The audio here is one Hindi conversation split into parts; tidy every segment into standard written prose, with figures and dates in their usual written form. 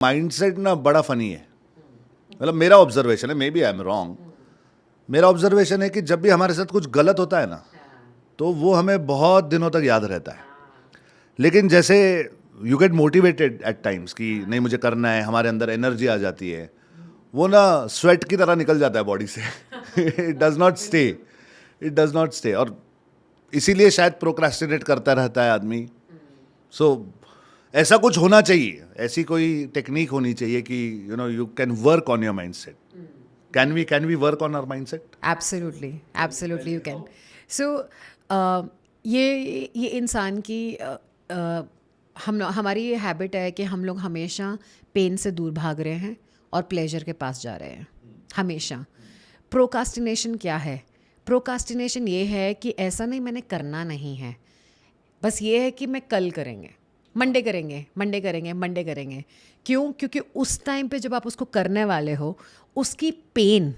माइंडसेट ना बड़ा फनी है, मतलब मेरा ऑब्जर्वेशन है, maybe I am wrong. मेरा ऑब्जर्वेशन है कि जब भी हमारे साथ कुछ गलत होता है ना, तो वो हमें बहुत दिनों तक याद रहता है। लेकिन जैसे you get motivated at times कि नहीं मुझे करना है, हमारे अंदर एनर्जी आ जाती है, वो ना स्वेट की तरह निकल जाता है बॉडी से। It does not stay, it does not stay. और इसीलिए शायद प्रोक्रास्टिनेट करता रहता है आदमी। सो ऐसा कुछ होना चाहिए, ऐसी कोई टेक्निक होनी चाहिए कि you can work on your mindset. Can we work on our mindset? Absolutely, absolutely you can. So ये इंसान की हमारी ये हैबिट है कि हम लोग हमेशा पेन से दूर भाग रहे हैं और प्लेजर के पास जा रहे हैं हमेशा। प्रोकास्टिनेशन क्या है? प्रोकास्टिनेशन ये है कि ऐसा नहीं मैंने करना नहीं है, बस ये है कि मैं कल करेंगे, मंडे करेंगे, मंडे करेंगे, मंडे करेंगे। क्यों? क्योंकि उस टाइम पे जब आप उसको करने वाले हो, उसकी पेन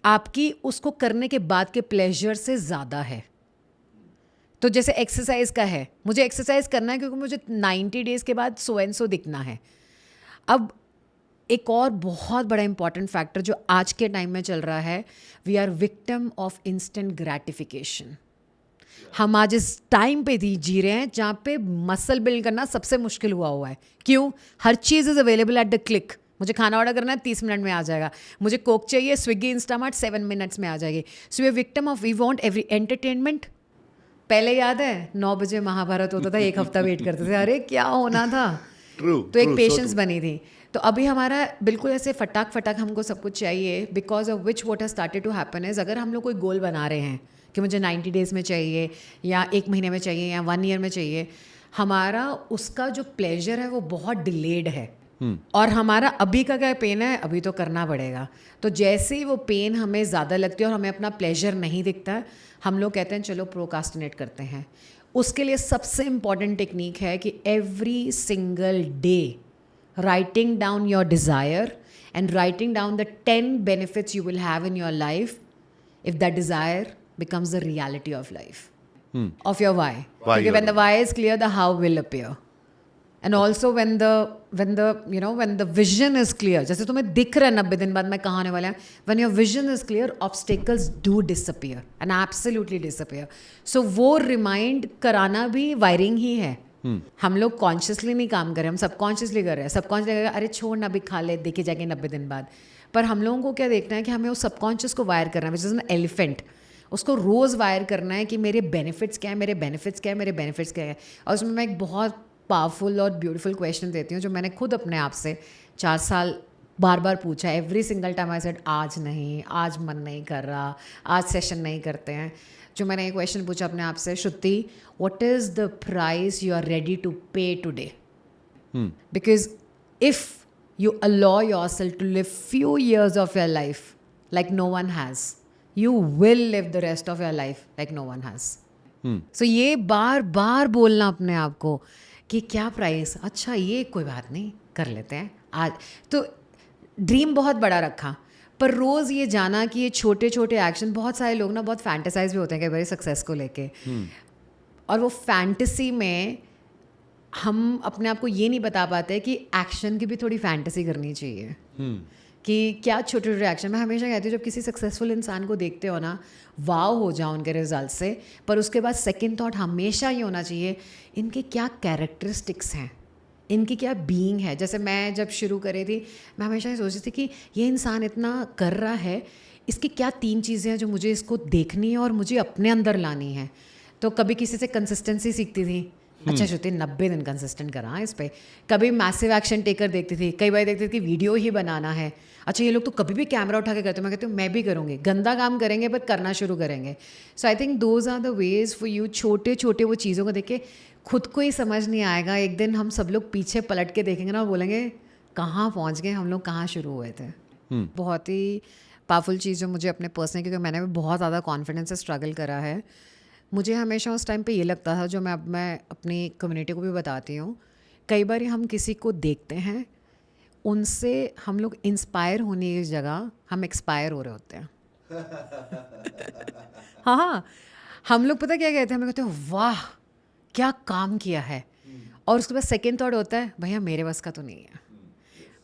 आपकी उसको करने के बाद के प्लेजर से ज़्यादा है। तो जैसे एक्सरसाइज का है, मुझे एक्सरसाइज करना है क्योंकि मुझे 90 डेज़ के बाद सो एंड सो दिखना है। अब एक और बहुत बड़ा इंपॉर्टेंट फैक्टर जो आज के टाइम में चल रहा है, we are victim of instant gratification. हम आज इस टाइम पे जी रहे हैं जहाँ पे मसल बिल्ड करना सबसे मुश्किल हुआ है। क्यों? हर चीज़ is available at the click. मुझे खाना ऑर्डर करना है 30 मिनट में आ जाएगा, मुझे कोक चाहिए स्विगी इंस्टामार्ट 7 मिनट्स में आ जाएगी। So we victim of we want every entertainment. पहले याद है 9 बजे महाभारत होता था, एक हफ्ता वेट करते थे, अरे क्या होना था। ट्रू, तो एक ट्रू, पेशेंस बनी थी। तो अभी हमारा बिल्कुल ऐसे फटाक फटाक हमको सब कुछ चाहिए, because of which what has started to happen is, अगर हम लोग कोई गोल बना रहे हैं कि मुझे 90 डेज़ में चाहिए या 1 महीने में चाहिए या 1 ईयर में चाहिए, हमारा उसका जो प्लेजर है वो बहुत डिलेड है। और हमारा अभी का क्या पेन है, अभी तो करना पड़ेगा। तो जैसे ही वो पेन हमें ज़्यादा लगती है और हमें अपना प्लेजर नहीं दिखता है, हम लोग कहते हैं चलो प्रोकास्टिनेट करते हैं। उसके लिए सबसे इम्पॉर्टेंट टेक्निक है कि every single day writing down your desire and writing down the 10 benefits you will have in your life if that desire becomes the reality of life, of your why. Why Because you're when the doing why is clear, the how will appear. And also when the vision is clear, जैसे तुम्हें दिख रहा है 90 दिन बाद मैं कहाँ आने वाला है, when your vision is clear, obstacles do disappear and absolutely disappear. So वो remind कराना भी वायरिंग ही है। हम लोग कॉन्शियसली नहीं काम कर रहे, हम सबकॉन्शियसली कर रहे हैं। सबकॉन्शियसली अरे छोड़ ना, अभी खा ले, देखे जाके 90 दिन बाद। पर हम लोगों को क्या देखना है कि हमें उस सबकॉन्शियस को वायर करना है, विच इज़ एन एलिफेंट। उसको रोज़ वायर करना है कि मेरे बेनिफिट्स क्या है, मेरे बेनिफिट्स क्या है, मेरे बेनिफिट्स क्या है। और उसमें मैं एक बहुत पावरफुल और ब्यूटीफुल क्वेश्चन देती हूँ जो मैंने खुद अपने आप से 4 साल बार बार पूछा। Every single time I said आज नहीं, आज मन नहीं कर रहा, आज सेशन नहीं करते हैं। जो मैंने एक क्वेश्चन पूछा अपने आप से, Shruti, what is the price you are ready to pay today? Because if you allow yourself to live few years of your life like no one has, you will live the rest of your life like no one has. So ये बार बार बोलना अपने आप को कि क्या प्राइस, अच्छा ये कोई बात नहीं, कर लेते हैं आज। तो ड्रीम बहुत बड़ा रखा, पर रोज़ ये जाना कि ये छोटे छोटे एक्शन, बहुत सारे लोग ना बहुत फैंटेसाइज भी होते हैं कई बार सक्सेस को लेके, और वो फैंटेसी में हम अपने आप को ये नहीं बता पाते कि एक्शन की भी थोड़ी फैंटेसी करनी चाहिए। कि क्या छोटे छोटे एक्शन। मैं हमेशा कहती हूँ जब किसी सक्सेसफुल इंसान को देखते हो ना, वाव हो जाओ उनके रिजल्ट से, पर उसके बाद सेकंड थॉट हमेशा ये होना चाहिए इनके क्या कैरेक्टरिस्टिक्स हैं, इनकी क्या बीइंग है। जैसे मैं जब शुरू करी थी, मैं हमेशा ये सोचती थी कि ये इंसान इतना कर रहा है, इसकी क्या 3 चीज़ें हैं जो मुझे इसको देखनी है और मुझे अपने अंदर लानी है। तो कभी किसी से कंसिस्टेंसी सीखती थी, अच्छा श्रुति 90 दिन कंसिस्टेंट करा इस पे। कभी मैसिव एक्शन टेकर देखती थी, कई बार देखती थी कि वीडियो ही बनाना है, अच्छा ये लोग तो कभी भी कैमरा उठा के करते हैं, मैं कहती हूँ मैं भी करूँगी, गंदा काम करेंगे पर करना शुरू करेंगे। So I think those are the ways for you. छोटे छोटे वो चीज़ों को देख के खुद को ही समझ नहीं आएगा, एक दिन हम सब लोग पीछे पलट के देखेंगे ना और बोलेंगे कहाँ पहुँच गए हम लोग, कहाँ शुरू हुए थे। बहुत ही पावरफुल चीज़ जो मुझे अपने पर्सनल, क्योंकि मैंने भी बहुत ज़्यादा कॉन्फिडेंस से स्ट्रगल करा है, मुझे हमेशा उस टाइम पे ये लगता था, जो मैं अपनी कम्युनिटी को भी बताती हूँ, कई बार हम किसी को देखते हैं, उनसे हम लोग इंस्पायर होने की जगह हम एक्सपायर हो रहे होते हैं। हाँ, हम लोग पता क्या कहते हैं, हम कहते हैं वाह क्या काम किया है, और उसके बाद सेकेंड थॉट होता है भैया मेरे बस का तो नहीं है।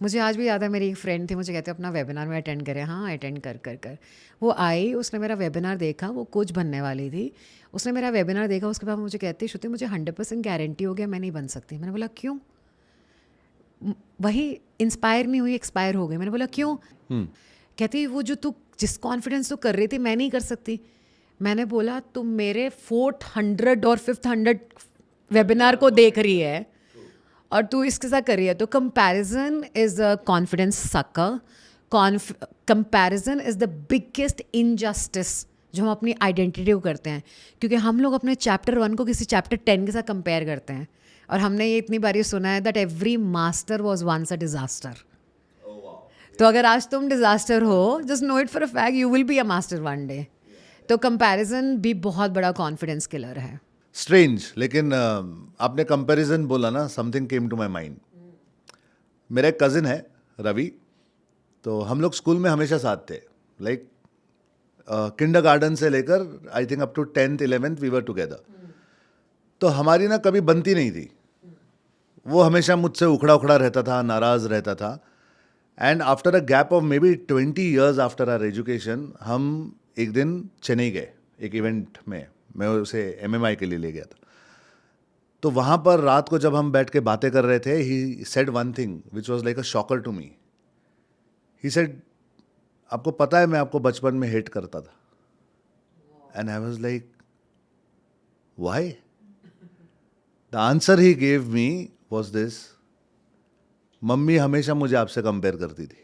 मुझे आज भी याद है, मेरी एक फ्रेंड थी, मुझे कहते अपना वेबिनार में अटेंड करें। हाँ, अटेंड कर वो आई, उसने मेरा वेबिनार देखा, वो कोच बनने वाली थी। उसने मेरा वेबिनार देखा, उसके बाद मुझे कहती, श्रुति मुझे 100% गारंटी हो गया मैं नहीं बन सकती। मैंने बोला क्यों? वही इंस्पायर नहीं हुई, एक्सपायर हो गई। मैंने बोला क्यों? कहती वो जो तू जिस कॉन्फिडेंस तू कर रही थी मैं नहीं कर सकती। मैंने बोला तुम मेरे 400 और 500 वेबिनार को देख रही है और तू इसके साथ कर रही है, तो comparison is a confidence sucker. Comparison is the biggest injustice जो हम अपनी आइडेंटिटी को करते हैं, क्योंकि हम लोग अपने चैप्टर 1 को किसी चैप्टर 10 के साथ कंपेयर करते हैं। और हमने ये इतनी बार ये सुना है that every master was once a disaster. तो अगर आज तुम डिजास्टर हो, just know it for a fact you will be a master one day. तो कंपैरिजन भी बहुत बड़ा कॉन्फिडेंस किलर है। स्ट्रेंज, लेकिन आपने कंपैरिजन बोला ना, something came to my mind. मेरा एक कज़िन है रवि, तो हम लोग स्कूल में हमेशा साथ थे। लाइक किंडरगार्टन से लेकर I think up to 10th 11th we were together. तो हमारी ना कभी बनती नहीं थी। वो हमेशा मुझसे उखड़ा उखड़ा रहता था, नाराज़ रहता था। And after a gap of maybe 20 years after our education, हम एक दिन चेन्नई गए एक इवेंट में। मैं उसे MMI के लिए ले गया था। तो वहाँ पर रात को जब हम बैठ के बातें कर रहे थे, he said one thing which was like a shocker to me. He said आपको पता है मैं आपको बचपन में हेट करता था। And I was like why? The answer he gave me was this, mummy हमेशा मुझे आपसे कंपेयर करती थी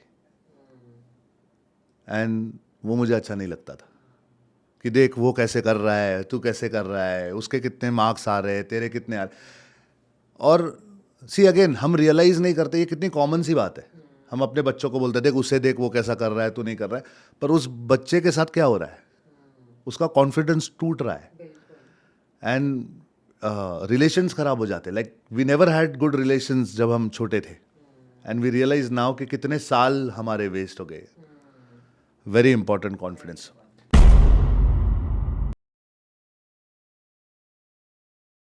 एंड वो मुझे अच्छा नहीं लगता था कि देख वो कैसे कर रहा है, तू कैसे कर रहा है, उसके कितने मार्क्स आ रहे हैं, तेरे कितने आ रहे। और सी अगेन, हम रियलाइज नहीं करते, ये कितनी कॉमन सी बात है। हम अपने बच्चों को बोलते हैं देख उसे देख वो कैसा कर रहा है, तू नहीं कर रहा है। पर उस बच्चे के साथ क्या हो रहा है? उसका कॉन्फिडेंस टूट रहा है एंड रिलेशंस खराब हो जाते हैं। Like we never had good relations जब हम छोटे थे एंड वी रियलाइज नाउ कि कितने साल हमारे वेस्ट हो गए। Very important confidence.